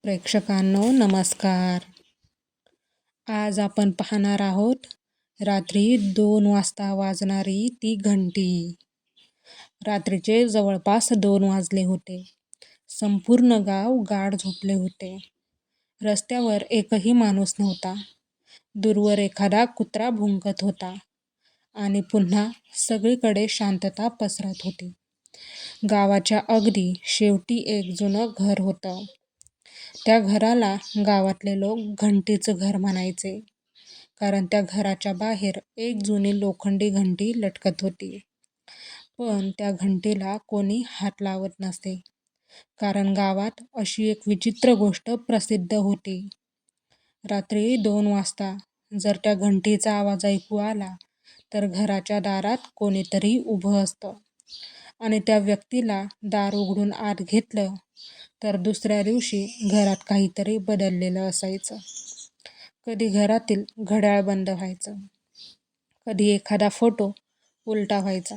प्रेक्षकांनो नमस्कार. आज आपण पाहणार आहोत रात्री 2 वाजता वाजणारी ती घंटी. रात्रीचे जवळपास 2 वाजले होते. संपूर्ण गाव गाढ झोपले होते. रस्त्यावर एकही माणूस नव्हता. दूरवर एखादा कुत्रा भुंकत होता आणि पुन्हा सगळीकडे शांतता पसरत होती. गावाच्या अगदी शेवटी एक जुनं घर होतं. त्या घराला गावातले लोक घंटीचं घर म्हणायचे, कारण त्या घराच्या बाहेर एक जुनी लोखंडी घंटी लटकत होती. पण त्या घंटीला कोणी हात लावत नसे, कारण गावात अशी एक विचित्र गोष्ट प्रसिद्ध होती. रात्री 2 वाजता जर त्या घंटीचा आवाज ऐकू आला, तर घराच्या दारात कोणीतरी उभं असतं आणि त्या व्यक्तीला दार उघडून आत घेतलं तर दुसऱ्या दिवशी घरात काहीतरी बदललेलं असायचं. कधी घरातील घड्याळ बंद व्हायचं, कधी एखादा फोटो उलटा व्हायचा,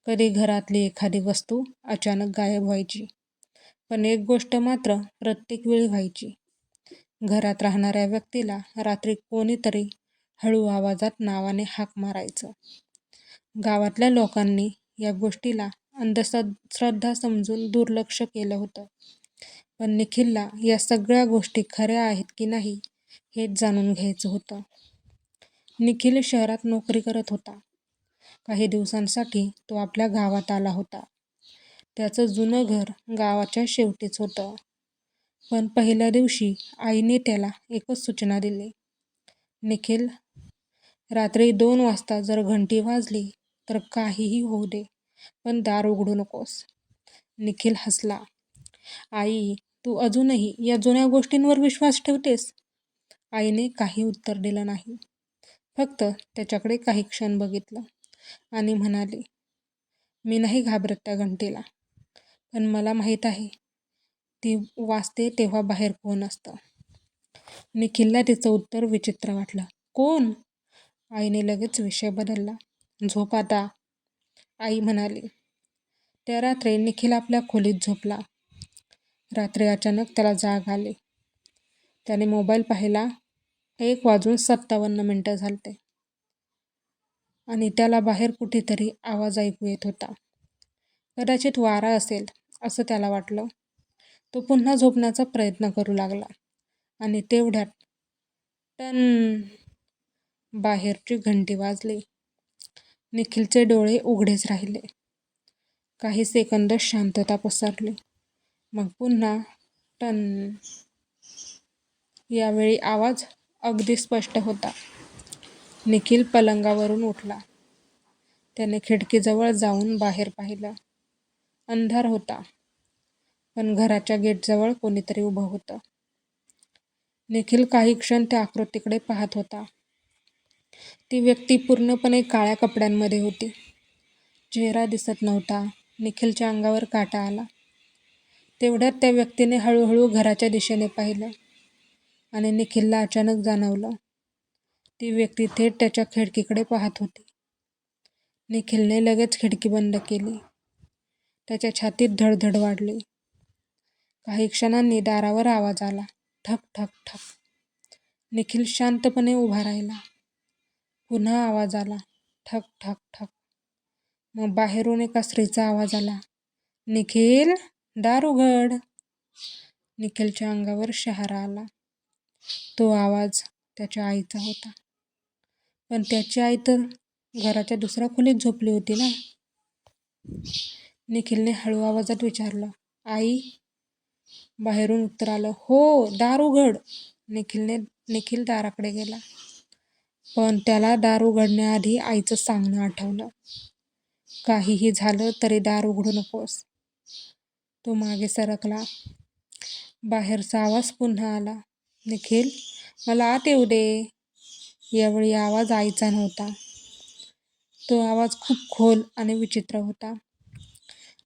कधी घरातली एखादी वस्तू अचानक गायब व्हायची. पण एक गोष्ट मात्र प्रत्येक वेळी व्हायची. घरात राहणाऱ्या व्यक्तीला रात्री कोणीतरी हळू आवाजात नावाने हाक मारायचं. गावातल्या लोकांनी या गोष्टीला अंधश्रद्धा समजून दुर्लक्ष केलं होतं. पण निखिलला या सगळ्या गोष्टी खऱ्या आहेत की नाही हेच जाणून घ्यायचं होतं. निखिल शहरात नोकरी करत होता. काही दिवसांसाठी तो आपल्या गावात आला होता. त्याचं जुनं घर गावाच्या शेवटीच होतं. पण पहिल्या दिवशी आईने त्याला एकच सूचना दिली, निखिल, रात्री 2 वाजता जर घंटी वाजली तर काहीही होऊ दे, पण दार उघडू नकोस. निखिल हसला. आई, तू अजूनही या जुन्या गोष्टींवर विश्वास ठेवतेस? आईने काही उत्तर दिलं नाही. फक्त त्याच्याकडे काही क्षण बघितलं आणि म्हणाली, मी नाही घाबरत त्या घंटीला, पण मला माहीत आहे ती वाजते तेव्हा बाहेर कोण असतं. निखिलला तिचं उत्तर विचित्र वाटलं. कोण? आईने लगेच विषय बदलला. झोप आता, आई म्हणाली. त्या रात्री निखिल आपल्या खोलीत झोपला. रात्री अचानक त्याला जाग आली. त्याने मोबाईल पाहिला. 1:57 झालते आणि त्याला बाहेर कुठेतरी आवाज ऐकू येत होता. कदाचित वारा असेल असं त्याला वाटलं. तो पुन्हा झोपण्याचा प्रयत्न करू लागला आणि तेवढ्यात टन, बाहेरची घंटी वाजली. निखिलचे डोळे उघडेच राहिले. काही सेकंद शांतता पसरली. मग पुन्हा टन. यावेळी आवाज अगदी स्पष्ट होता. निखिल पलंगावरून उठला. त्याने खिडकीजवळ जाऊन बाहेर पाहिलं. अंधार होता, पण घराच्या गेटजवळ कोणीतरी उभं होतं. निखिल काही क्षण त्या आकृतीकडे पाहत होता. ती व्यक्ती पूर्णपणे काळ्या कपड्यांमध्ये होती. चेहरा दिसत नव्हता. निखिलच्या अंगावर काटा आला. तेवढ्यात त्या व्यक्तीने हळूहळू घराच्या दिशेने पाहिलं आणि निखिलला अचानक जाणवलं, ती व्यक्ती थेट त्याच्या खिडकीकडे पाहत होती. निखिलने लगेच खिडकी बंद केली. त्याच्या छातीत धडधड वाढली. काही क्षणांनी दारावर आवाज आला. ठक ठक ठक. निखिल शांतपणे उभा राहिला. पुन्हा आवाज आला. ठक ठक ठक. मग बाहेरून एका स्त्रीचा आवाज आला. निखिल, दार उघड. निखिलच्या अंगावर शहारा आला. तो आवाज त्याच्या आईचा होता. पण त्याची आई तर घराच्या दुसऱ्या खोलीत झोपली होती ना. निखिलने हळू आवाजात विचारलं, आई? बाहेरून उत्तर आलं, हो, दार उघड. निखिल दाराकडे गेला. पण त्याला दार उघडण्याआधी आईचं सांगणं आठवलं. काहीही झालं तरी दार उघडू नकोस. तो मागे सरकला. बाहेरचा आवाज पुन्हा आला. निखिल, मला आत येऊ दे. यावेळी आवाज आईचा नव्हता. तो आवाज खूप खोल आणि विचित्र होता.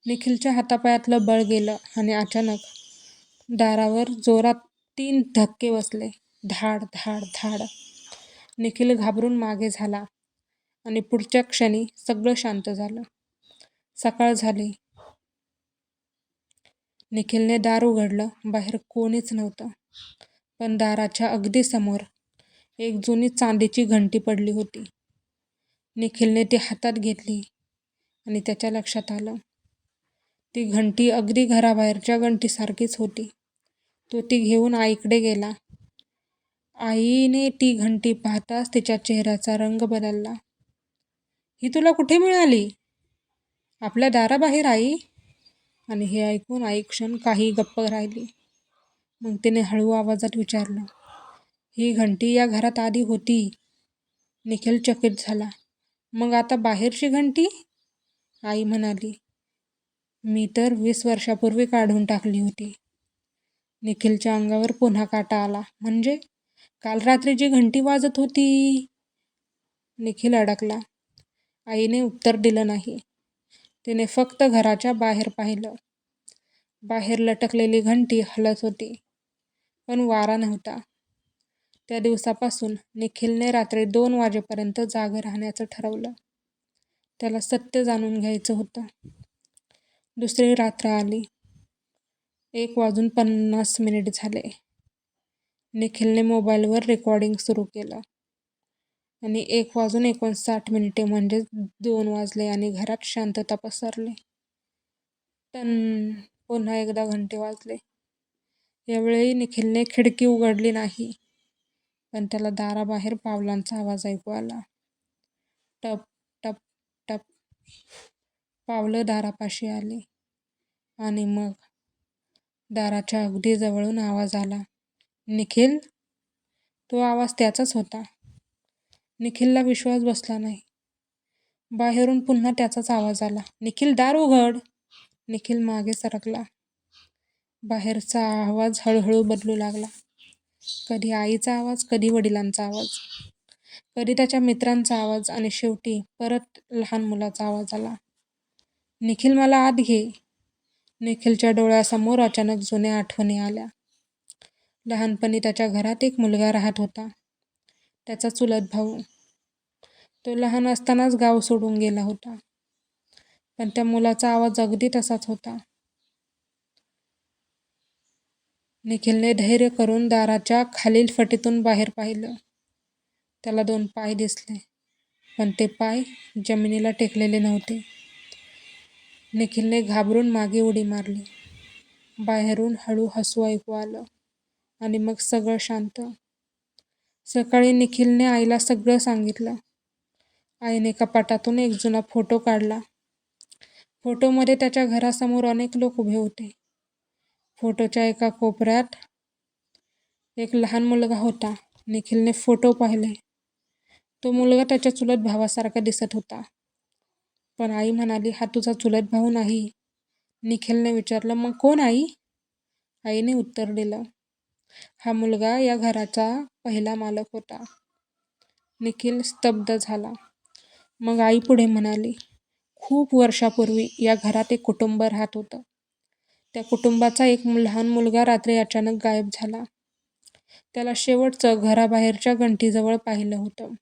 निखिलच्या हातापायातलं बळ गेलं आणि अचानक दारावर जोरात 3 धक्के बसले. धाड धाड धाड. निखिल घाबरून मागे झाला आणि पुढच्या क्षणी सगळं शांत झालं. सकाळ झाली. निखिलने दार उघडलं. बाहेर कोणीच नव्हतं. पण दाराच्या अगदी समोर एक जुनी चांदीची घंटी पडली होती. निखिलने ती हातात घेतली आणि त्याच्या लक्षात आलं, ती घंटी अगदी घराबाहेरच्या घंटीसारखीच होती. तो ती घेऊन आईकडे गेला. आईने ती घंटी पाहताच तिच्या चेहऱ्याचा रंग बदलला. ही तुला कुठे मिळाली? आपल्या दाराबाहेर आई? आणि हे ऐकून आई क्षण काही गप्प राहिली. मग तिने हळू आवाजात विचारलं, ही घंटी या घरात आधी होती? निखिल चकित झाला. मग आता बाहेरची घंटी? आई म्हणाली, मी तर 20 वर्षापूर्वी काढून टाकली होती. निखिलच्या अंगावर पुन्हा काटा आला. म्हणजे काल रात्री जी घंटी वाजत होती? निखिल अडकला. आईने उत्तर दिलं नाही. तिने फक्त घराच्या बाहेर पाहिलं. बाहेर लटकलेली घंटी हलत होती, पण वारा नव्हता. त्या दिवसापासून निखिलने रात्री 2 वाजेपर्यंत जागं राहण्याचं ठरवलं. त्याला सत्य जाणून घ्यायचं होतं. दुसरी रात्र आली. 1:50 झाले. निखिलने मोबाईलवर रेकॉर्डिंग सुरू केलं आणि 1:59 म्हणजेच 2 वाजले आणि घरात शांतता पसरली. टन! पुन्हा एकदा घंटे वाजले. यावेळी निखिलने खिडकी उघडली नाही, पण त्याला दाराबाहेर पावलांचा आवाज ऐकू आला. टप टप टप. पावलं दारापाशी आली आणि मग दाराच्या अगदी जवळून आवाज आला, निखिल. तो आवाज त्याचाच होता. निखिलला विश्वास बसला नाही. बाहेरून पुन्हा त्याचाच आवाज आला, निखिल दार उघड. निखिल मागे सरकला. बाहेरचा आवाज हळूहळू बदलू लागला. कधी आईचा आवाज, कधी वडिलांचा आवाज, कधी त्याच्या मित्रांचा आवाज आणि शेवटी परत लहान मुलाचा आवाज आला, निखिल मला आत घे. निखिलच्या डोळ्यासमोर अचानक जुन्या आठवणी आल्या. लहानपणी त्याच्या घरात एक मुलगा राहत होता, त्याचा चुलत भाऊ. तो लहान असतानाच गाव सोडून गेला होता. पण त्या मुलाचा आवाज अगदी तसाच होता. निखिलने धैर्य करून दाराच्या खालील फटीतून बाहेर पाहिलं. त्याला 2 पाय दिसले, पण ते पाय जमिनीला टेकलेले नव्हते. निखिलने घाबरून मागे उडी मारली. बाहेरून हळू हसू ऐकू आलं आणि मग सगळं शांत. सकाळी निखिलने आईला सगळं सांगितलं. आईने कपाटातून एक जुना फोटो काढला. फोटोमध्ये त्याच्या घरासमोर अनेक लोक उभे होते. फोटोच्या एका कोपऱ्यात एक लहान मुलगा होता. निखिलने फोटो पाहिले. तो मुलगा त्याच्या चुलत भावासारखा दिसत होता. पण आई म्हणाली, हा तुझा चुलत भाऊ नाही. निखिलने विचारलं, मग कोण आई? आईने उत्तर दिलं, हा मुलगा या घराचा पहिला मालक होता. निखिल स्तब्ध झाला. मग आई पुढे म्हणाली, खूप वर्षापूर्वी या घरात एक कुटुंब राहत होतं. त्या कुटुंबाचा एक लहान मुलगा रात्री अचानक गायब झाला. त्याला शेवटचं घराबाहेरच्या घंटीजवळ पाहिलं होतं.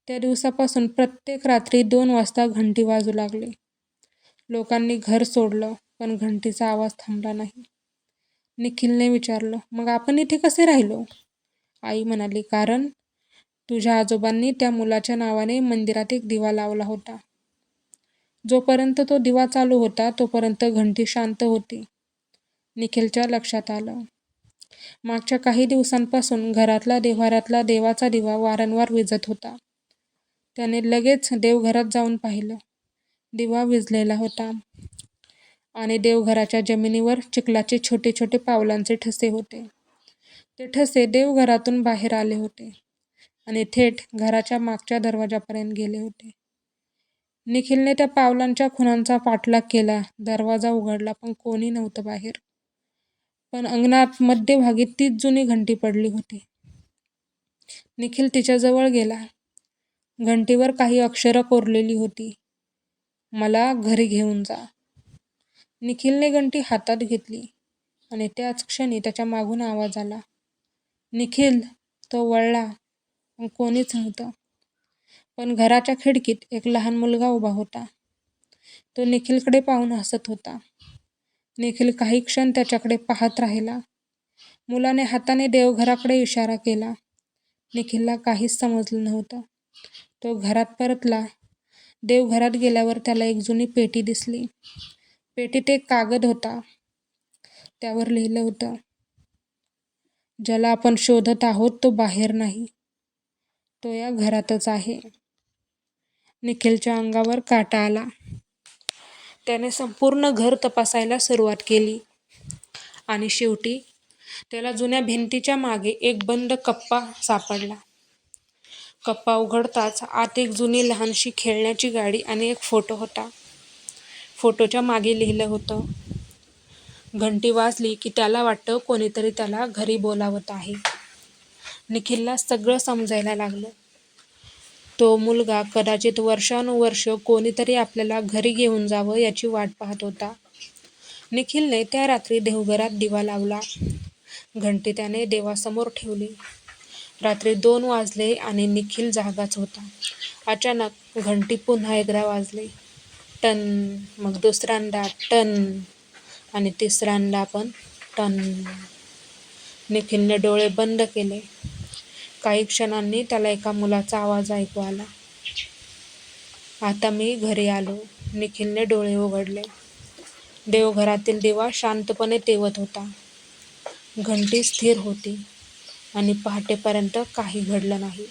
त्या दिवसापासून प्रत्येक रात्री 2 वाजता घंटी वाजू लागली. लोकांनी घर सोडलं, पण घंटीचा आवाज थांबला नाही. निखिलने विचारलं, मग आपण इथे कसे राहिलो? आई म्हणाली, कारण तुझ्या आजोबांनी त्या मुलाच्या नावाने मंदिरात एक दिवा लावला होता. जोपर्यंत तो दिवा चालू होता, तोपर्यंत घंटी शांत होती. निखिलच्या लक्षात आलं. मागच्या काही दिवसांपासून घरातला देव्हाऱ्यातला देवाचा दिवा वारंवार विझत होता. त्याने लगेच देवघरात जाऊन पाहिलं. दिवा विझलेला होता आणि देवघराच्या जमिनीवर चिखलाचे छोटे छोटे पावलांचे ठसे होते. ते ठसे देवघरातून बाहेर आले होते आणि थेट घराच्या मागच्या दरवाजापर्यंत गेले होते. निखिलने त्या पावलांच्या खुणांचा पाठलाग केला. दरवाजा उघडला, पण कोणी नव्हतं बाहेर. पण अंगणात मध्यभागी तीच जुनी घंटी पडली होती. निखिल तिच्याजवळ गेला. घंटीवर काही अक्षरं कोरलेली होती, मला घरी घेऊन जा. निखिलने घंटी हातात घेतली आणि त्याच क्षणी त्याच्या मागून आवाज आला, निखिल. तो वळला, पण कोणीच नव्हतं. पण घराच्या खिडकीत एक लहान मुलगा उभा होता. तो निखिलकडे पाहून हसत होता. निखिल काही क्षण त्याच्याकडे पाहत राहिला. मुलाने हाताने देवघराकडे इशारा केला. निखिलला काहीच समजलं नव्हतं. तो घरात परतला. देवघरात गेल्यावर त्याला एक जुनी पेटी दिसली. पेटीत एक कागद होता. त्यावर लिहिलं होतं, ज्याला आपण शोधत आहोत तो बाहेर नाही, तो या घरातच आहे. निखिलच्या अंगावर काटा आला. त्याने संपूर्ण घर तपासायला सुरुवात केली आणि शेवटी त्याला जुन्या भिंतीच्या मागे एक बंद कप्पा सापडला. कप्पा उघडताच आत एक जुनी लहानशी खेळण्याची गाडी आणि एक फोटो होता. फोटोच्या मागे लिहिलं होतं, घंटी वाजली की त्याला वाटतं कोणीतरी त्याला घरी बोलावत आहे. निखिलला सगळं समजायला लागलं. तो मुलगा कदाचित वर्षानुवर्ष कोणीतरी आपल्याला घरी घेऊन जावं याची वाट पाहत होता. निखिलने त्या रात्री देवघरात दिवा लावला. घंटी त्याने देवासमोर ठेवली. रात्री 2 वाजले आणि निखिल जागाच होता. अचानक घंटी पुन्हा एकदा वाजली. टन. मग दुसऱ्यांदा टन आणि तिसऱ्यांदा पण टन. निखिलने डोळे बंद केले. काही क्षणांनी त्याला एका मुलाचा आवाज ऐकू आला. आता मी घरी आलो. निखिलने डोळे उघडले. देवघरातील दिवा शांतपणे तेवत होता. घंटी स्थिर होती आणि पहाटेपर्यंत काही घडलं नाही.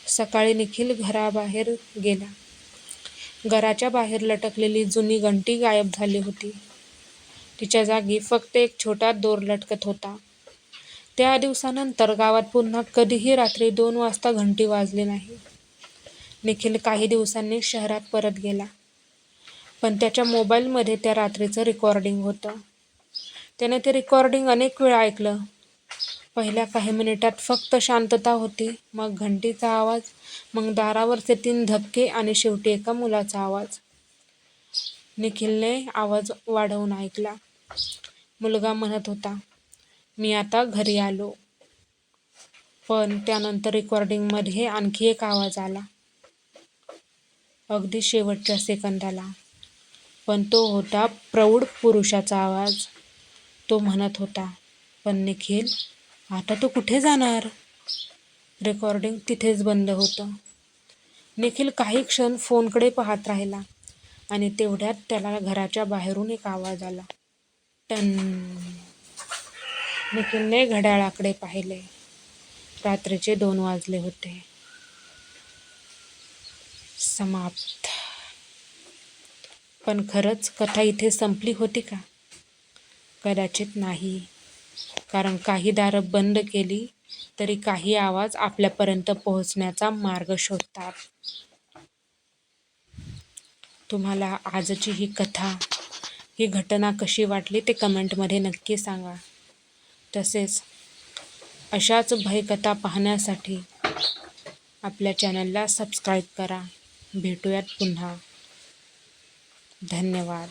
सकाळी निखिल घराबाहेर गेला. घराच्या बाहेर लटकलेली जुनी घंटी गायब झाली होती. तिच्या जागी फक्त एक छोटा दोर लटकत होता. त्या दिवसानंतर गावात पुन्हा कधीही रात्री 2 वाजता घंटी वाजली नाही. निखिल काही दिवसांनी शहरात परत गेला. पण त्याच्या मोबाईलमध्ये त्या रात्रीचं रेकॉर्डिंग होतं. त्याने ते रेकॉर्डिंग अनेक वेळा ऐकलं. पहिल्या काही मिनिटात फक्त शांतता होती. मग घंटीचा आवाज, मग दारावरचे 3 धक्के आणि शेवटी एका मुलाचा आवाज. निखिलने आवाज वाढवून ऐकला. मुलगा म्हणत होता, मी आता घरी आलो. पण त्यानंतर रेकॉर्डिंगमध्ये आणखी एक आवाज आला. अगदी शेवटच्या सेकंदाला. पण तो होता प्रौढ पुरुषाचा आवाज. तो म्हणत होता, पण निखिल, आता तू कुठे जाणार? रेकॉर्डिंग तिथेच बंद होतं. निखिल काही क्षण फोनकडे पाहत राहिला आणि तेवढ्यात त्याला घराच्या बाहेरून एक आवाज आला. टन. निखिलने घड्याळाकडे पाहिले. रात्रीचे 2 वाजले होते. समाप्त. पण खरंच कथा इथे संपली होती का? कदाचित नाही. कारण काही दारं बंद केली तरी काही आवाज आपल्यापर्यंत पोहोचण्याचा मार्ग शोधतात. तुम्हाला आजची ही कथा, ही घटना कशी वाटली ते कमेंटमध्ये नक्की सांगा. तसेच अशाच भयकथा पाहण्यासाठी आपल्या चॅनलला सबस्क्राईब करा. भेटूयात पुन्हा. धन्यवाद.